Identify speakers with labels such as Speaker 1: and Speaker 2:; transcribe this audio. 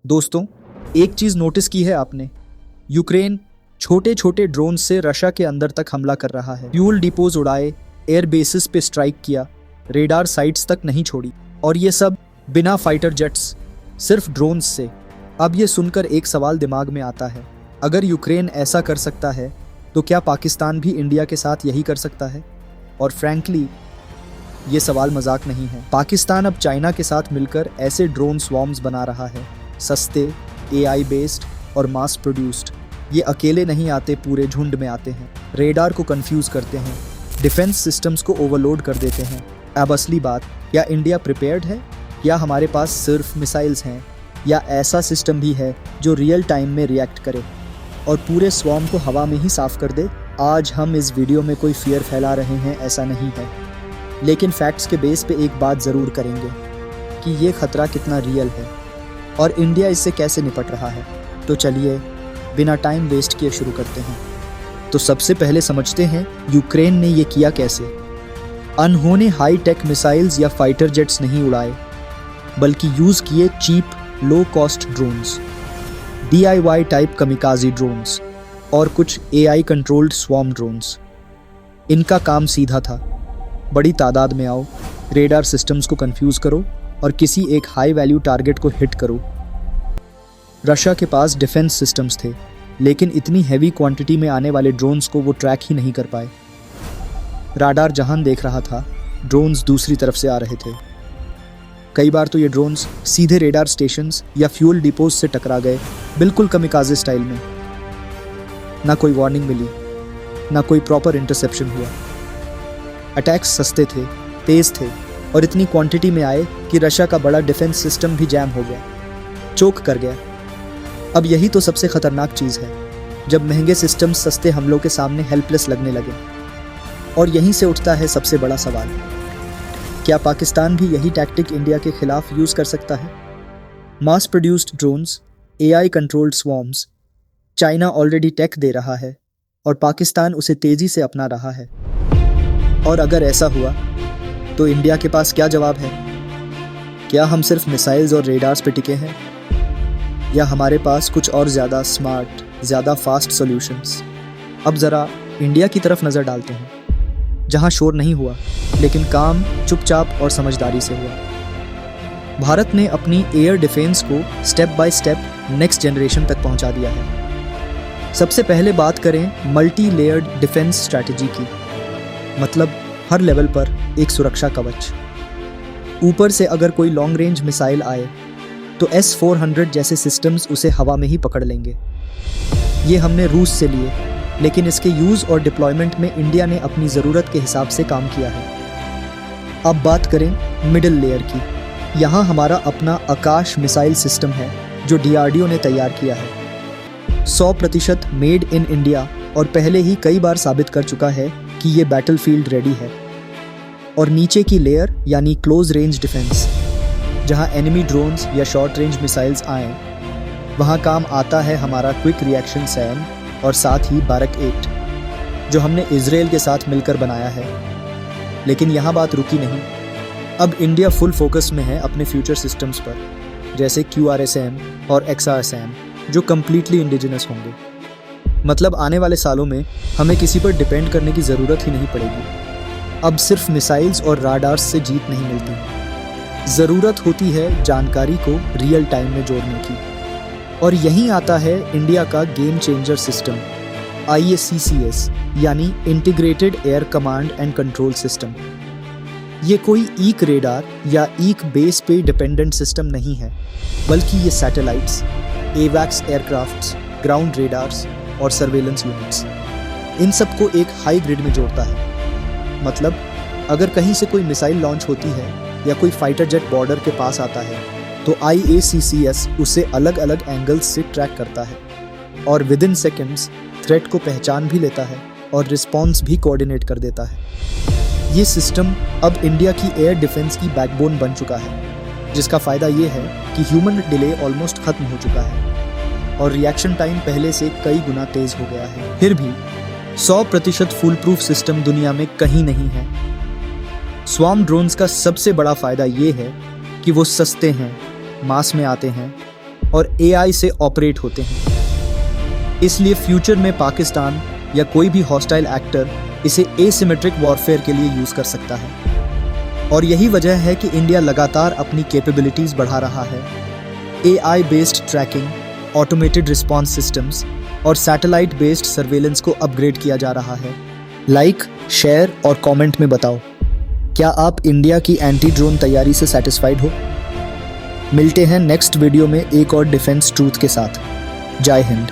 Speaker 1: दोस्तों, एक चीज़ नोटिस की है आपने? यूक्रेन छोटे छोटे ड्रोन से रशिया के अंदर तक हमला कर रहा है। फ्यूल डिपोज उड़ाए, एयर बेसिस पे स्ट्राइक किया, रेडार साइट्स तक नहीं छोड़ी, और ये सब बिना फाइटर जेट्स, सिर्फ ड्रोन्स से। अब ये सुनकर एक सवाल दिमाग में आता है, अगर यूक्रेन ऐसा कर सकता है तो क्या पाकिस्तान भी इंडिया के साथ यही कर सकता है? और फ्रैंकली ये सवाल मजाक नहीं है। पाकिस्तान अब चाइना के साथ मिलकर ऐसे ड्रोन स्वॉर्म्स बना रहा है, सस्ते, AI बेस्ड और मास प्रोड्यूस्ड। ये अकेले नहीं आते, पूरे झुंड में आते हैं, रेडार को कंफ्यूज करते हैं, डिफेंस सिस्टम्स को ओवरलोड कर देते हैं। अब असली बात, क्या इंडिया प्रिपेयर्ड है? या हमारे पास सिर्फ मिसाइल्स हैं, या ऐसा सिस्टम भी है जो रियल टाइम में रिएक्ट करे और पूरे स्वॉर्म को हवा में ही साफ कर दे? आज हम इस वीडियो में कोई फियर फैला रहे हैं, ऐसा नहीं है, लेकिन फैक्ट्स के बेस पे एक बात ज़रूर करेंगे कि ये खतरा कितना रियल है और इंडिया इससे कैसे निपट रहा है। तो चलिए बिना टाइम वेस्ट किए शुरू करते हैं। तो सबसे पहले समझते हैं यूक्रेन ने ये किया कैसे। उन्होंने हाई टेक मिसाइल्स या फाइटर जेट्स नहीं उड़ाए, बल्कि यूज़ किए cheap low cost drones, DIY type kamikaze drones और कुछ AI कंट्रोल्ड स्वॉर्म ड्रोन्स। इनका काम सीधा था, बड़ी तादाद में आओ, रेडार सिस्टम्स को कंफ्यूज करो और किसी एक हाई वैल्यू टारगेट को हिट करो। रशिया के पास डिफेंस सिस्टम्स थे, लेकिन इतनी हैवी क्वांटिटी में आने वाले ड्रोन्स को वो ट्रैक ही नहीं कर पाए। राडार जहां देख रहा था, ड्रोन्स दूसरी तरफ से आ रहे थे। कई बार तो ये ड्रोन्स सीधे रेडार स्टेशंस या फ्यूल डिपोज से टकरा गए, बिल्कुल कमिकाजे स्टाइल में। ना कोई वार्निंग मिली, ना कोई प्रॉपर इंटरसेप्शन हुआ। अटैक्स सस्ते थे, तेज थे और इतनी क्वांटिटी में आए कि रशिया का बड़ा डिफेंस सिस्टम भी जैम हो गया, चोक कर गया। अब यही तो सबसे खतरनाक चीज़ है, जब महंगे सिस्टम सस्ते हमलों के सामने हेल्पलेस लगने लगे। और यहीं से उठता है सबसे बड़ा सवाल, क्या पाकिस्तान भी यही टैक्टिक इंडिया के खिलाफ यूज़ कर सकता है? Mass produced drones, AI controlled swarms, China already tech दे रहा है और पाकिस्तान उसे तेज़ी से अपना रहा है। और अगर ऐसा हुआ तो इंडिया के पास क्या जवाब है? क्या हम सिर्फ मिसाइल्स और रेडार्स पे टिके हैं, या हमारे पास कुछ और ज़्यादा स्मार्ट, ज़्यादा फास्ट सॉल्यूशंस? अब ज़रा इंडिया की तरफ नज़र डालते हैं, जहां शोर नहीं हुआ, लेकिन काम चुपचाप और समझदारी से हुआ। भारत ने अपनी एयर डिफेंस को step by step next generation तक पहुंचा दिया है। सबसे पहले बात करें मल्टी लेयर्ड डिफेंस स्ट्रैटेजी की, मतलब हर लेवल पर एक सुरक्षा कवच। ऊपर से अगर कोई लॉन्ग रेंज मिसाइल आए तो S-400 जैसे सिस्टम्स उसे हवा में ही पकड़ लेंगे। ये हमने रूस से लिए, लेकिन इसके यूज़ और डिप्लॉयमेंट में इंडिया ने अपनी ज़रूरत के हिसाब से काम किया है। अब बात करें मिडिल लेयर की। यहाँ हमारा अपना आकाश मिसाइल सिस्टम है जो DRDO ने तैयार किया है। 100% मेड इन इंडिया और पहले ही कई बार साबित कर चुका है कि ये बैटलफील्ड रेडी है। और नीचे की लेयर यानी क्लोज रेंज डिफेंस, जहाँ एनिमी ड्रोन्स या शॉर्ट रेंज मिसाइल्स आएँ, वहाँ काम आता है हमारा क्विक रिएक्शन सैम और साथ ही बारक 8, जो हमने इजराइल के साथ मिलकर बनाया है। लेकिन यहाँ बात रुकी नहीं। अब इंडिया फुल फोकस में है अपने फ्यूचर सिस्टम्स पर, जैसे QRSAM और XRSAM, जो कम्प्लीटली इंडिजिनस होंगे। मतलब आने वाले सालों में हमें किसी पर डिपेंड करने की ज़रूरत ही नहीं पड़ेगी। अब सिर्फ मिसाइल्स और राडार्स से जीत नहीं मिलती, ज़रूरत होती है जानकारी को रियल टाइम में जोड़ने की। और यहीं आता है इंडिया का गेम चेंजर सिस्टम, IACCS यानी integrated air command and control system. ये कोई ईक रेडार या ईक बेस पे डिपेंडेंट सिस्टम नहीं है, बल्कि ये satellites, AWACS aircrafts, ground radars और सर्वेलेंस यूनिट्स, इन सबको एक हाई ग्रिड में जोड़ता है। मतलब अगर कहीं से कोई मिसाइल लॉन्च होती है या कोई फाइटर जेट बॉर्डर के पास आता है, तो IACCS उसे अलग अलग एंगल्स से ट्रैक करता है और विद इन सेकेंड्स थ्रेट को पहचान भी लेता है और रिस्पॉन्स भी कोऑर्डिनेट कर देता है। ये सिस्टम अब इंडिया की एयर डिफेंस की बैकबोन बन चुका है, जिसका फ़ायदा ये है कि ह्यूमन डिले ऑलमोस्ट ख़त्म हो चुका है और रिएक्शन टाइम पहले से कई गुना तेज़ हो गया है। फिर भी 100% फुल प्रूफ सिस्टम दुनिया में कहीं नहीं है। स्वॉर्म ड्रोन्स का सबसे बड़ा फ़ायदा ये है कि वो सस्ते हैं, मास में आते हैं और AI से ऑपरेट होते हैं। इसलिए फ्यूचर में पाकिस्तान या कोई भी हॉस्टाइल एक्टर इसे एसिमेट्रिक वॉरफेयर के लिए यूज कर सकता है। और यही वजह है कि इंडिया लगातार अपनी कैपेबिलिटीज बढ़ा रहा है। AI based tracking, automated response systems और सैटेलाइट बेस्ड सर्वेलेंस को अपग्रेड किया जा रहा है। लाइक, शेयर और कमेंट में बताओ, क्या आप इंडिया की एंटी ड्रोन तैयारी से सेटिस्फाइड हो? मिलते हैं नेक्स्ट वीडियो में एक और डिफेंस ट्रूथ के साथ। जय हिंद।